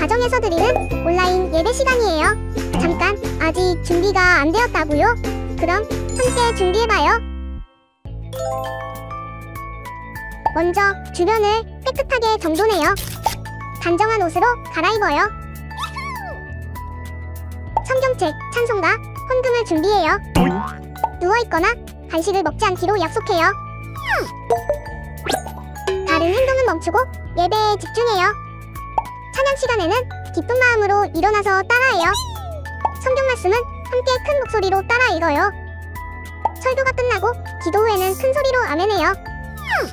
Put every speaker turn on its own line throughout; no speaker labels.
가정에서 드리는 온라인 예배 시간이에요. 잠깐, 아직 준비가 안 되었다고요? 그럼 함께 준비해봐요. 먼저 주변을 깨끗하게 정돈해요. 단정한 옷으로 갈아입어요. 성경책, 찬송가, 헌금을 준비해요. 누워있거나 간식을 먹지 않기로 약속해요. 다른 행동은 멈추고 예배에 집중해요. 찬양 시간에는 기쁜 마음으로 일어나서 따라해요. 성경 말씀은 함께 큰 목소리로 따라 읽어요. 설교가 끝나고 기도 후에는 큰 소리로 아멘해요.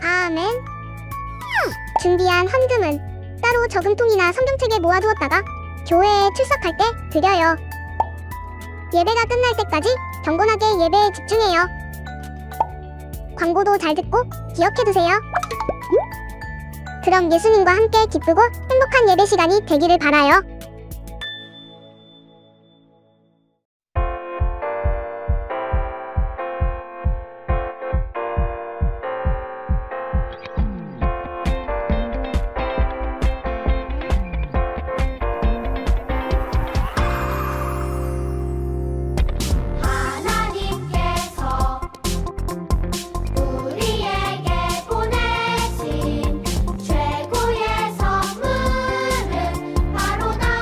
아멘. 준비한 헌금은 따로 저금통이나 성경책에 모아두었다가 교회에 출석할 때 드려요. 예배가 끝날 때까지 경건하게 예배에 집중해요. 광고도 잘 듣고 기억해두세요. 그럼 예수님과 함께 기쁘고 행복한 예배 시간이 되기를 바라요.
최고의 선물은 바로 나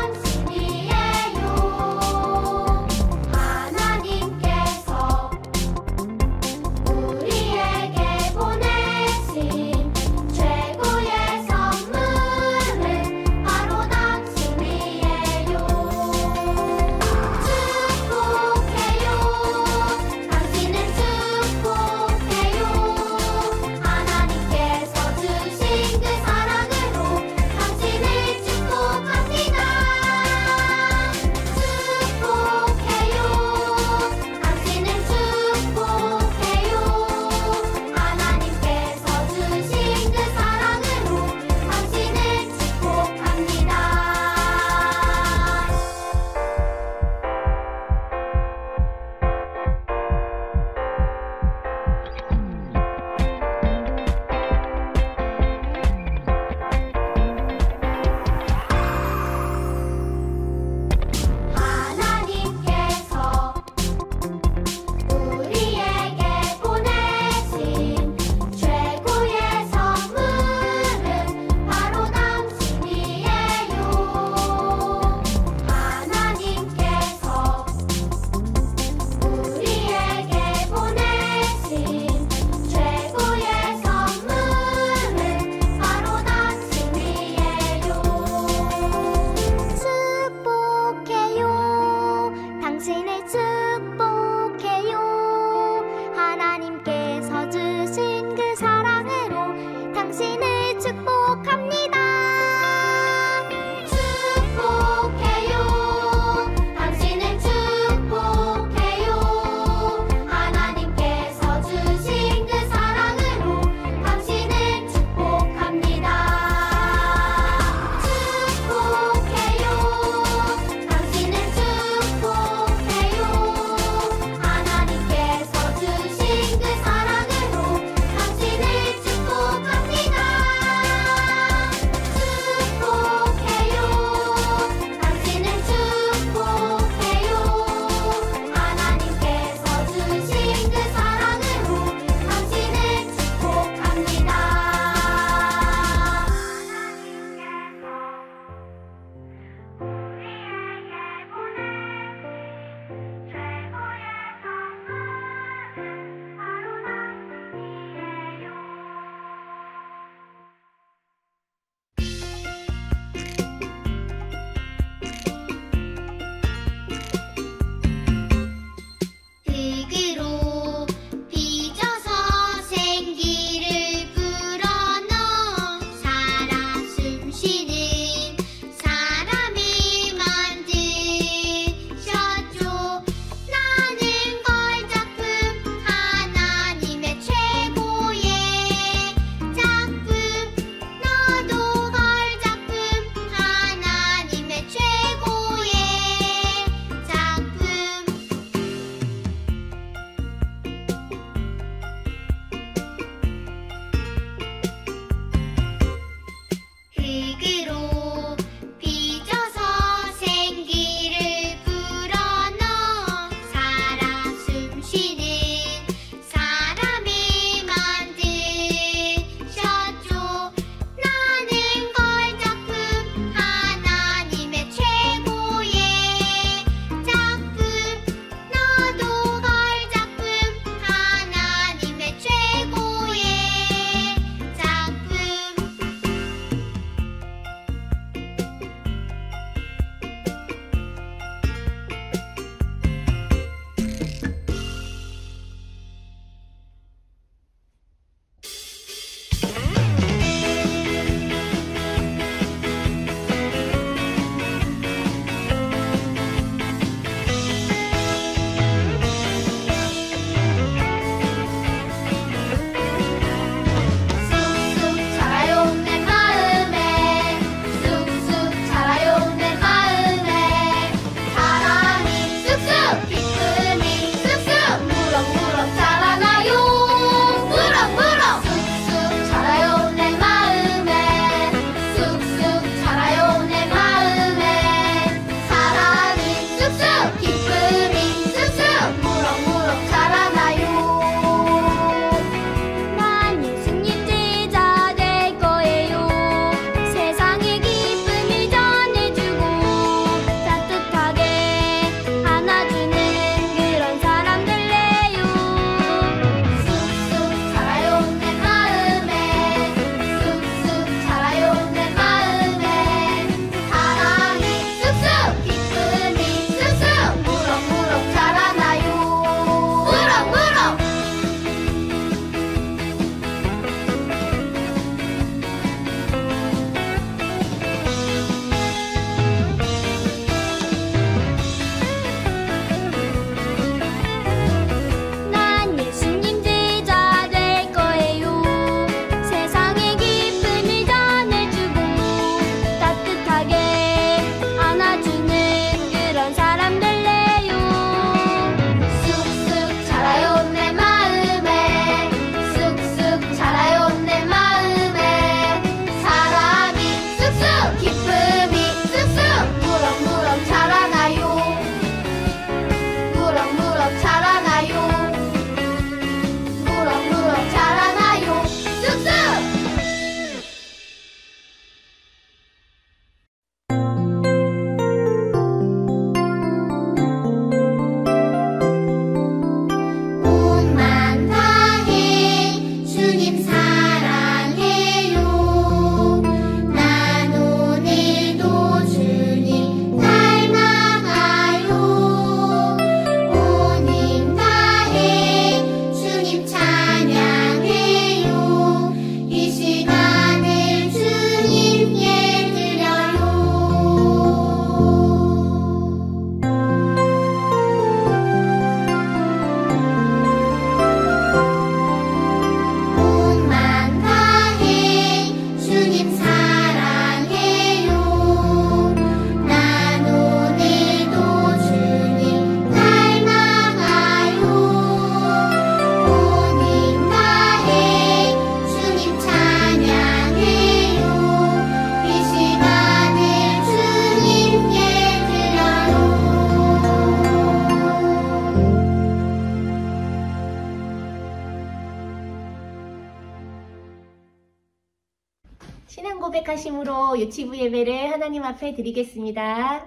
신앙 고백하심으로 유치부 예배를 하나님 앞에 드리겠습니다.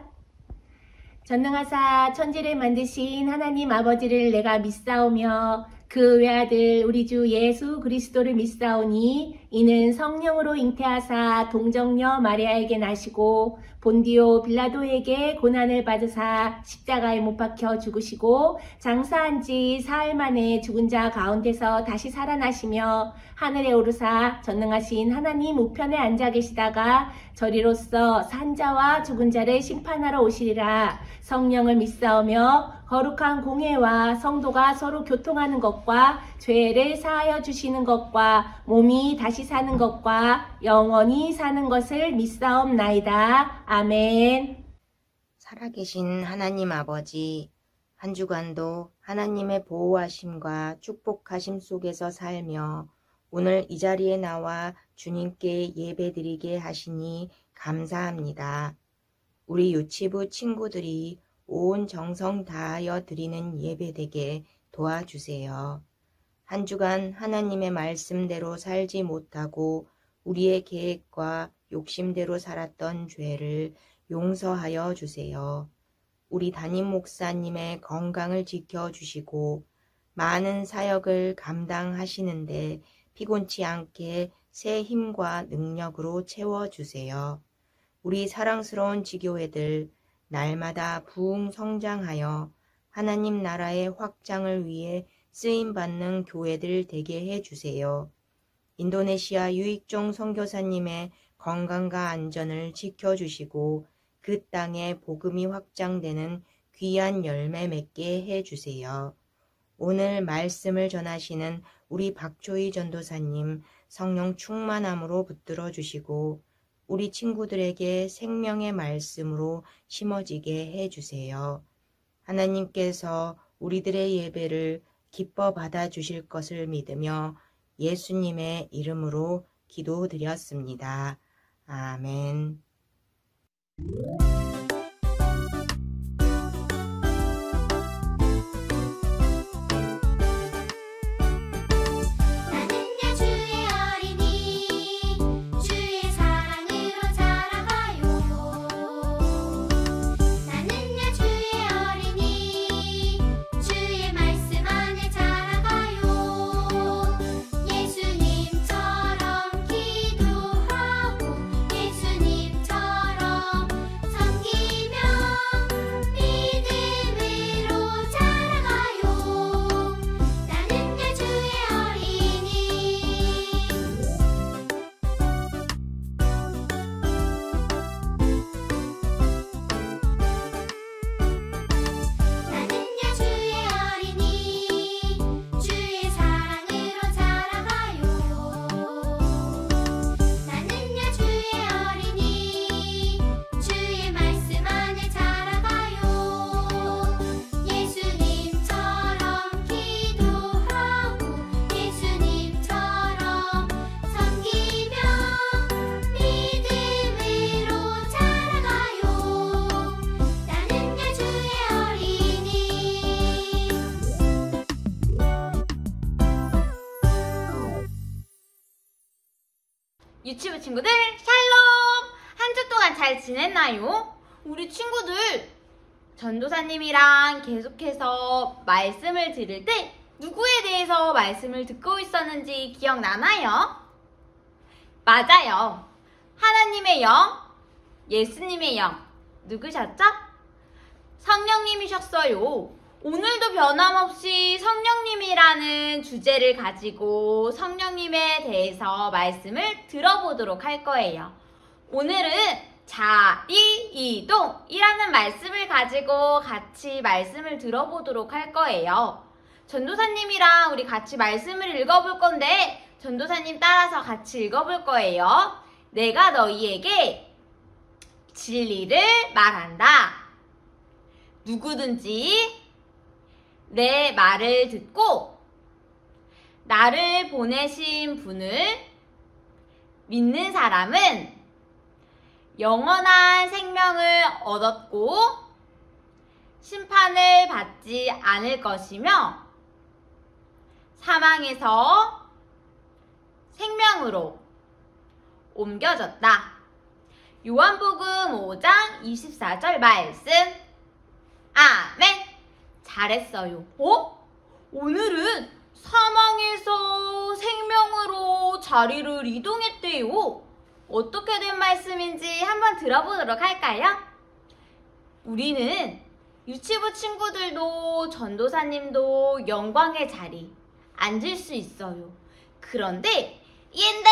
전능하사 천지를 만드신 하나님 아버지를 내가 믿사오며 그 외아들 우리 주 예수 그리스도를 믿사오니 이는 성령으로 잉태하사 동정녀 마리아에게 나시고 본디오 빌라도에게 고난을 받으사 십자가에 못 박혀 죽으시고 장사한 지 사흘 만에 죽은 자 가운데서 다시 살아나시며 하늘에 오르사 전능하신 하나님 우편에 앉아 계시다가 저리로서 산자와 죽은 자를 심판하러 오시리라. 성령을 믿사오며 거룩한 공회와 성도가 서로 교통하는 것과 죄를 사하여 주시는 것과 몸이 다시 사는 것과 영원히 사는 것을 믿사옵나이다. 아멘.
살아계신 하나님 아버지, 한 주간도 하나님의 보호하심과 축복하심 속에서 살며 오늘 이 자리에 나와 주님께 예배드리게 하시니 감사합니다. 우리 유치부 친구들이 온 정성 다하여 드리는 예배되게 도와주세요. 한 주간 하나님의 말씀대로 살지 못하고 우리의 계획과 욕심대로 살았던 죄를 용서하여 주세요. 우리 담임 목사님의 건강을 지켜주시고 많은 사역을 감당하시는데 피곤치 않게 새 힘과 능력으로 채워주세요. 우리 사랑스러운 지교회들 날마다 부흥 성장하여 하나님 나라의 확장을 위해 쓰임받는 교회들 되게 해주세요. 인도네시아 유익종 선교사님의 건강과 안전을 지켜주시고 그 땅에 복음이 확장되는 귀한 열매 맺게 해주세요. 오늘 말씀을 전하시는 우리 박초희 전도사님 성령 충만함으로 붙들어 주시고 우리 친구들에게 생명의 말씀으로 심어지게 해주세요. 하나님께서 우리들의 예배를 기뻐 받아주실 것을 믿으며 예수님의 이름으로 기도드렸습니다. 아멘.
유치부 친구들 샬롬! 한 주 동안 잘 지냈나요? 우리 친구들 전도사님이랑 계속해서 말씀을 들을 때 누구에 대해서 말씀을 듣고 있었는지 기억나나요? 맞아요. 하나님의 영, 예수님의 영 누구셨죠? 성령님이셨어요. 오늘도 변함없이 성령님이라는 주제를 가지고 성령님에 대해서 말씀을 들어보도록 할 거예요. 오늘은 자리이동이라는 말씀을 가지고 같이 말씀을 들어보도록 할 거예요. 전도사님이랑 우리 같이 말씀을 읽어볼 건데 전도사님 따라서 같이 읽어볼 거예요. 내가 너희에게 진리를 말한다. 누구든지 내 말을 듣고 나를 보내신 분을 믿는 사람은 영원한 생명을 얻었고 심판을 받지 않을 것이며 사망에서 생명으로 옮겨졌다. 요한복음 5장 24절 말씀. 아멘. 잘했어요. 오늘은 사망에서 생명으로 자리를 이동했대요. 어떻게 된 말씀인지 한번 들어보도록 할까요? 우리는 유치부 친구들도 전도사님도 영광의 자리 앉을 수 있어요. 그런데 옛날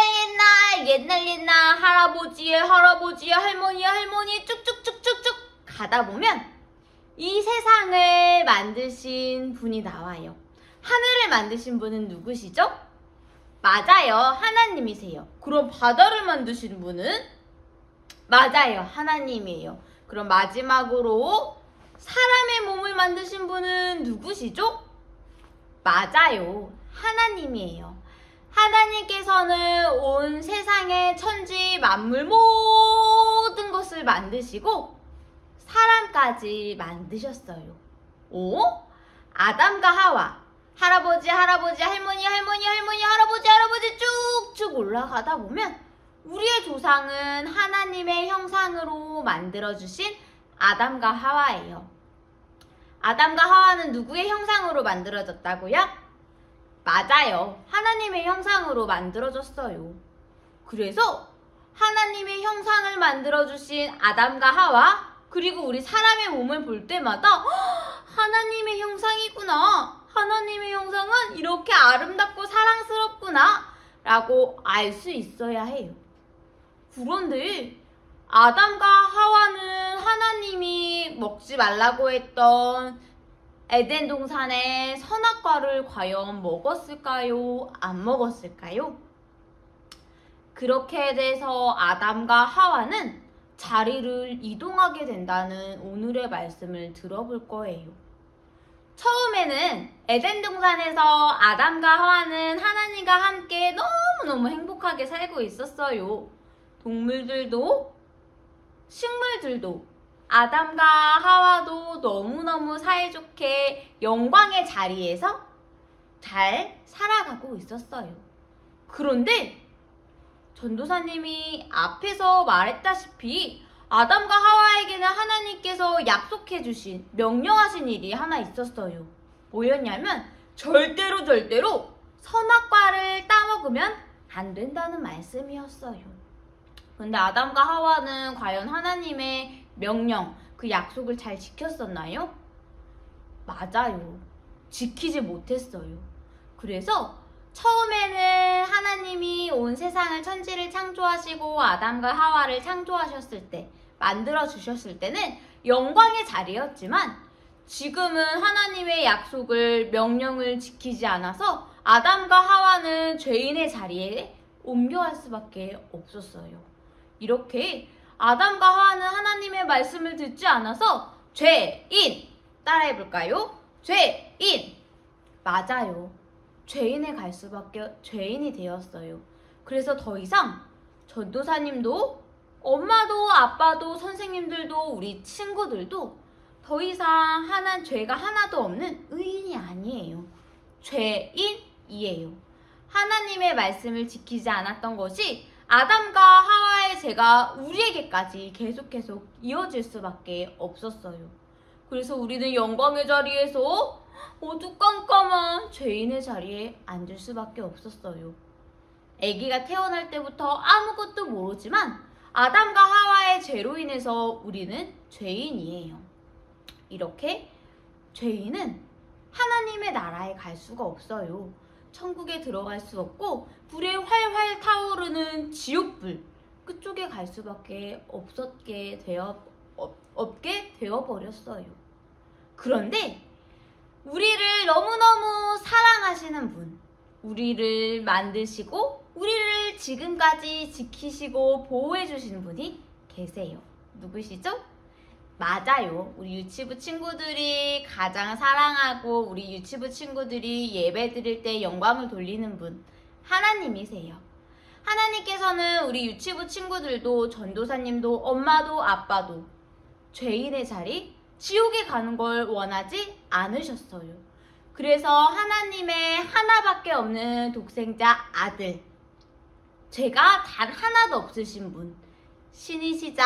할아버지의 할머니 쭉쭉쭉쭉쭉 가다 보면 이 세상을 만드신 분이 나와요. 하늘을 만드신 분은 누구시죠? 맞아요. 하나님이세요. 그럼 바다를 만드신 분은? 맞아요. 하나님이에요. 그럼 마지막으로 사람의 몸을 만드신 분은 누구시죠? 맞아요. 하나님이에요. 하나님께서는 온 세상의 천지 만물 모든 것을 만드시고 사람까지 만드셨어요. 아담과 하와, 할아버지, 할머니, 할아버지 쭉쭉 올라가다 보면 우리의 조상은 하나님의 형상으로 만들어주신 아담과 하와예요. 아담과 하와는 누구의 형상으로 만들어졌다고요? 맞아요. 하나님의 형상으로 만들어졌어요. 그래서 하나님의 형상을 만들어주신 아담과 하와, 그리고 우리 사람의 몸을 볼 때마다 하나님의 형상이구나. 하나님의 형상은 이렇게 아름답고 사랑스럽구나 라고 알 수 있어야 해요. 그런데 아담과 하와는 하나님이 먹지 말라고 했던 에덴 동산의 선악과를 과연 먹었을까요? 안 먹었을까요? 그렇게 돼서 아담과 하와는 자리를 이동하게 된다는 오늘의 말씀을 들어볼 거예요. 처음에는 에덴 동산에서 아담과 하와는 하나님과 함께 너무너무 행복하게 살고 있었어요. 동물들도 식물들도 아담과 하와도 너무너무 사이좋게 영광의 자리에서 잘 살아가고 있었어요. 그런데 전도사님이 앞에서 말했다시피 아담과 하와에게는 하나님께서 약속해주신, 명령하신 일이 하나 있었어요. 뭐였냐면 절대로 선악과를 따먹으면 안 된다는 말씀이었어요. 근데 아담과 하와는 과연 하나님의 명령, 그 약속을 잘 지켰었나요? 맞아요. 지키지 못했어요. 그래서 처음에는 하나님이 온 세상을 천지를 창조하시고 아담과 하와를 창조하셨을 때, 만들어 주셨을 때는 영광의 자리였지만 지금은 하나님의 약속을, 명령을 지키지 않아서 아담과 하와는 죄인의 자리에 옮겨갈 수밖에 없었어요. 이렇게 아담과 하와는 하나님의 말씀을 듣지 않아서 죄인! 따라해볼까요? 죄인! 맞아요. 죄인에 갈 수밖에, 죄인이 되었어요. 그래서 더 이상 전도사님도, 엄마도, 아빠도, 선생님들도, 우리 친구들도 더 이상 죄가 하나도 없는 의인이 아니에요. 죄인이에요. 하나님의 말씀을 지키지 않았던 것이 아담과 하와의 죄가 우리에게까지 계속 이어질 수밖에 없었어요. 그래서 우리는 영광의 자리에서 어두깜깜한 죄인의 자리에 앉을 수밖에 없었어요. 아기가 태어날 때부터 아무것도 모르지만 아담과 하와의 죄로 인해서 우리는 죄인이에요. 이렇게 죄인은 하나님의 나라에 갈 수가 없어요. 천국에 들어갈 수 없고 불에 활활 타오르는 지옥불, 그쪽에 갈 수밖에 없게 되어버렸어요. 그런데 우리를 너무너무 사랑하시는 분, 우리를 만드시고 우리를 지금까지 지키시고 보호해주신 분이 계세요. 누구시죠? 맞아요. 우리 유치부 친구들이 가장 사랑하고 우리 유치부 친구들이 예배 드릴 때 영광을 돌리는 분, 하나님이세요. 하나님께서는 우리 유치부 친구들도, 전도사님도, 엄마도, 아빠도 죄인의 자리, 지옥에 가는 걸 원하지 않으셨어요. 그래서 하나님의 하나밖에 없는 독생자 아들, 죄가 단 하나도 없으신 분, 신이시자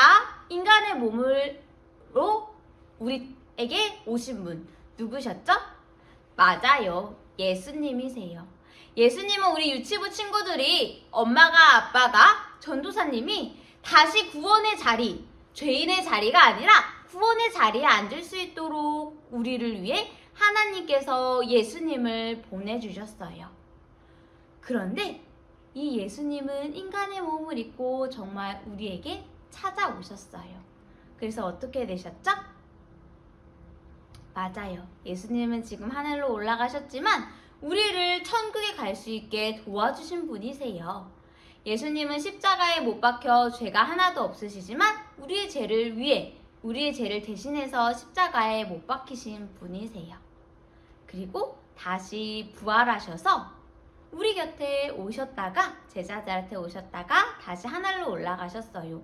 인간의 몸으로 우리에게 오신 분 누구셨죠? 맞아요. 예수님이세요. 예수님은 우리 유치부 친구들이 엄마가 아빠가 전도사님이 다시 구원의 자리, 죄인의 자리가 아니라 구원의 자리에 앉을 수 있도록 우리를 위해 하나님께서 예수님을 보내주셨어요. 그런데 이 예수님은 인간의 몸을 입고 정말 우리에게 찾아오셨어요. 그래서 어떻게 되셨죠? 맞아요. 예수님은 지금 하늘로 올라가셨지만 우리를 천국에 갈 수 있게 도와주신 분이세요. 예수님은 십자가에 못 박혀 죄가 하나도 없으시지만 우리의 죄를 위해 우리의 죄를 대신해서 십자가에 못 박히신 분이세요. 그리고 다시 부활하셔서 우리 곁에 오셨다가 제자들한테 오셨다가 다시 하늘로 올라가셨어요.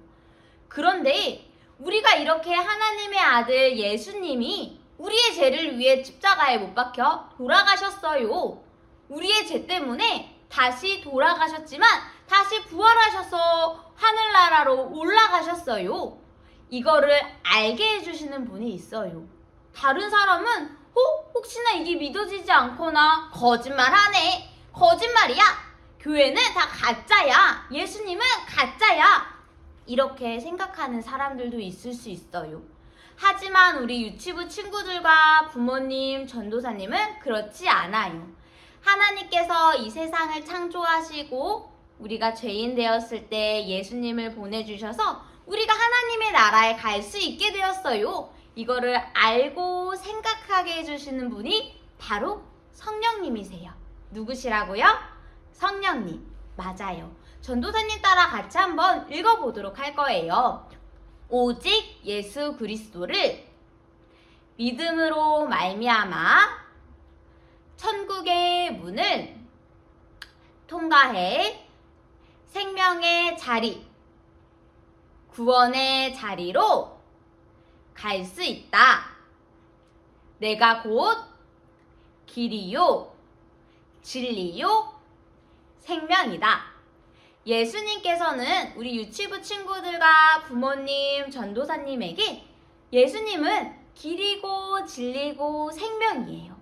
그런데 우리가 이렇게 하나님의 아들 예수님이 우리의 죄를 위해 십자가에 못 박혀 돌아가셨어요. 우리의 죄 때문에 다시 돌아가셨지만 다시 부활하셔서 하늘나라로 올라가셨어요. 이거를 알게 해주시는 분이 있어요. 다른 사람은 혹시나 이게 믿어지지 않거나 거짓말하네. 거짓말이야. 교회는 다 가짜야. 예수님은 가짜야. 이렇게 생각하는 사람들도 있을 수 있어요. 하지만 우리 유치부 친구들과 부모님, 전도사님은 그렇지 않아요. 하나님께서 이 세상을 창조하시고 우리가 죄인 되었을 때 예수님을 보내주셔서 우리가 하나님의 나라에 갈 수 있게 되었어요. 이거를 알고 생각하게 해주시는 분이 바로 성령님이세요. 누구시라고요? 성령님. 맞아요. 전도사님 따라 같이 한번 읽어보도록 할 거예요. 오직 예수 그리스도를 믿음으로 말미암아 천국의 문을 통과해 생명의 자리, 구원의 자리로 갈 수 있다. 내가 곧 길이요, 진리요, 생명이다. 예수님께서는 우리 유치부 친구들과 부모님, 전도사님에게 예수님은 길이고 진리고 생명이에요.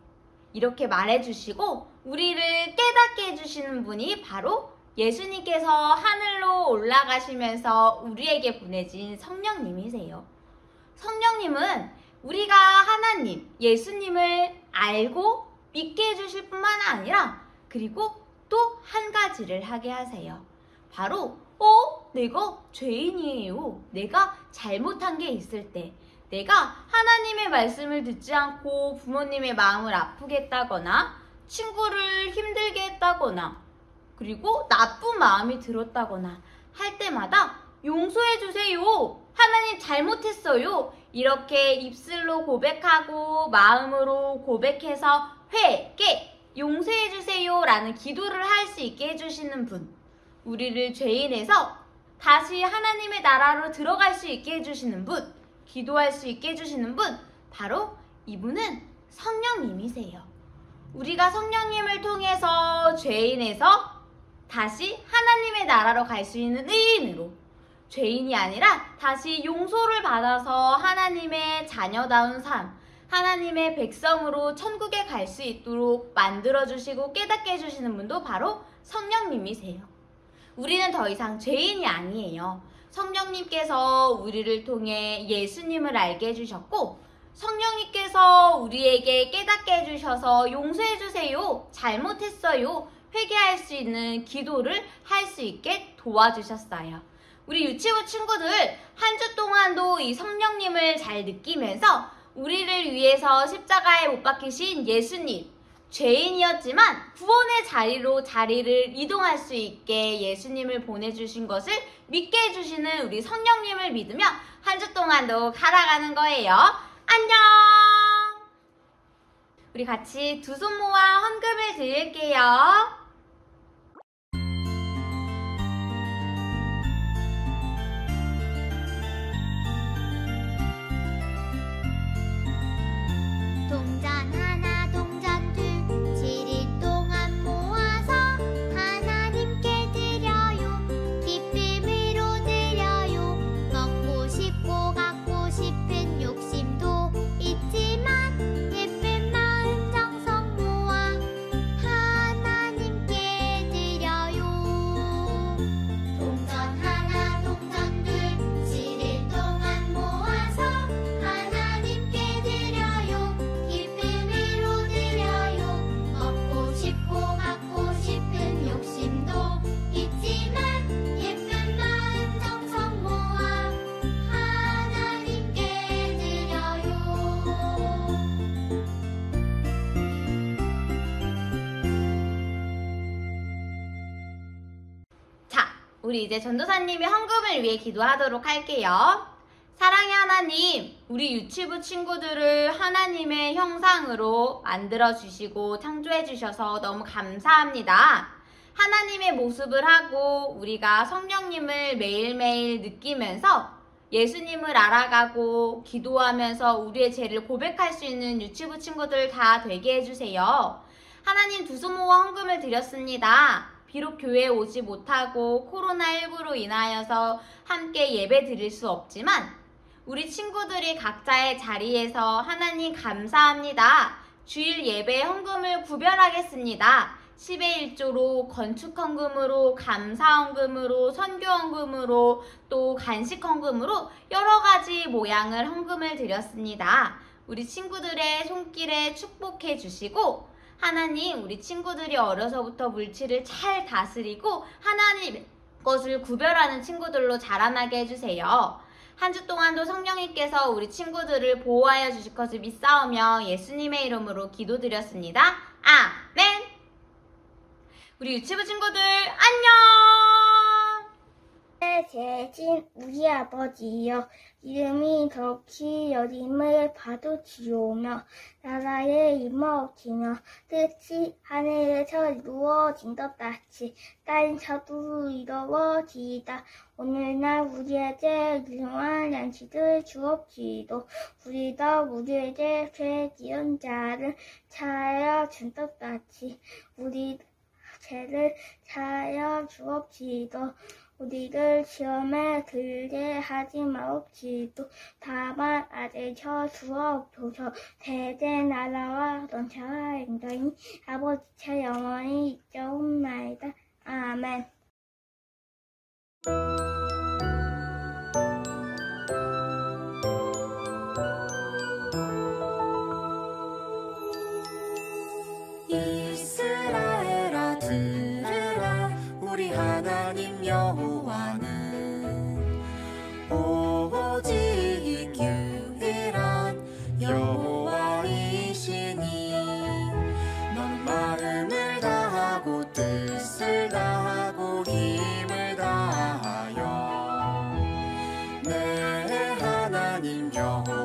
이렇게 말해주시고 우리를 깨닫게 해주시는 분이 바로 예수님께서 하늘로 올라가시면서 우리에게 보내진 성령님이세요. 성령님은 우리가 하나님, 예수님을 알고 믿게 해주실 뿐만 아니라 그리고 또 한 가지를 하게 하세요. 바로 내가 죄인이에요. 내가 잘못한 게 있을 때, 내가 하나님의 말씀을 듣지 않고 부모님의 마음을 아프게 했다거나 친구를 힘들게 했다거나 그리고 나쁜 마음이 들었다거나 할 때마다 용서해 주세요. 하나님 잘못했어요. 이렇게 입술로 고백하고 마음으로 고백해서 회개, 용서해 주세요 라는 기도를 할 수 있게 해주시는 분, 우리를 죄인에서 다시 하나님의 나라로 들어갈 수 있게 해주시는 분, 기도할 수 있게 해주시는 분, 바로 이분은 성령님이세요. 우리가 성령님을 통해서 죄인에서 다시 하나님의 나라로 갈 수 있는 의인으로, 죄인이 아니라 다시 용서를 받아서 하나님의 자녀다운 삶, 하나님의 백성으로 천국에 갈 수 있도록 만들어주시고 깨닫게 해주시는 분도 바로 성령님이세요. 우리는 더 이상 죄인이 아니에요. 성령님께서 우리를 통해 예수님을 알게 해주셨고 성령님께서 우리에게 깨닫게 해주셔서 용서해 주세요, 잘못했어요, 회개할 수 있는 기도를 할 수 있게 도와주셨어요. 우리 유치부 친구들 한 주 동안도 이 성령님을 잘 느끼면서 우리를 위해서 십자가에 못 박히신 예수님, 죄인이었지만 구원의 자리로 자리를 이동할 수 있게 예수님을 보내주신 것을 믿게 해주시는 우리 성령님을 믿으며 한 주 동안도 살아가는 거예요. 안녕! 우리 같이 두 손 모아 헌금을 드릴게요.
동전 하나 동전 둘 7일 동안 모아서 하나님께 드려요.
우리 이제 전도사님의 헌금을 위해 기도하도록 할게요. 사랑의 하나님, 우리 유치부 친구들을 하나님의 형상으로 만들어주시고 창조해주셔서 너무 감사합니다. 하나님의 모습을 하고 우리가 성령님을 매일매일 느끼면서 예수님을 알아가고 기도하면서 우리의 죄를 고백할 수 있는 유치부 친구들 다 되게 해주세요. 하나님, 두 손 모아 헌금을 드렸습니다. 비록 교회에 오지 못하고 코로나19로 인하여서 함께 예배 드릴 수 없지만 우리 친구들이 각자의 자리에서 하나님 감사합니다. 주일 예배 헌금을 구별하겠습니다. 10의 1조로, 건축헌금으로, 감사헌금으로, 선교헌금으로, 또 간식헌금으로 여러가지 모양을 헌금을 드렸습니다. 우리 친구들의 손길에 축복해 주시고 하나님, 우리 친구들이 어려서부터 물질을 잘 다스리고 하나님의 것을 구별하는 친구들로 자라나게 해주세요. 한 주 동안도 성령님께서 우리 친구들을 보호하여 주실 것을 믿사오며 예수님의 이름으로 기도드렸습니다. 아멘. 우리 유치부 친구들 안녕.
대신 우리 아버지여, 이름이 덕히 여김을 받으시오며 나라의 임하옵시며 뜻이 하늘에서 이루어진 것 같이 땅에서도 이루어지이다. 오늘날 우리에게 일용할 양식을 주옵시고 우리도 우리에게 죄 지은 자를 사하여 준 것 같이 우리 죄를 사하여 주옵시고 우리를 시험에 들게 하지 마옵시고 다만 아래서 주옵소서. 대대 나라와 권세와 영광이 아버지께 영원히 있사옵나이다. 아멘.
이스라엘아 들으라. 우리 하나님 여호와는 오직 유일한 여호와이시니 넌 마음을 다하고 뜻을 다하고 힘을 다하여 내 하나님 여호와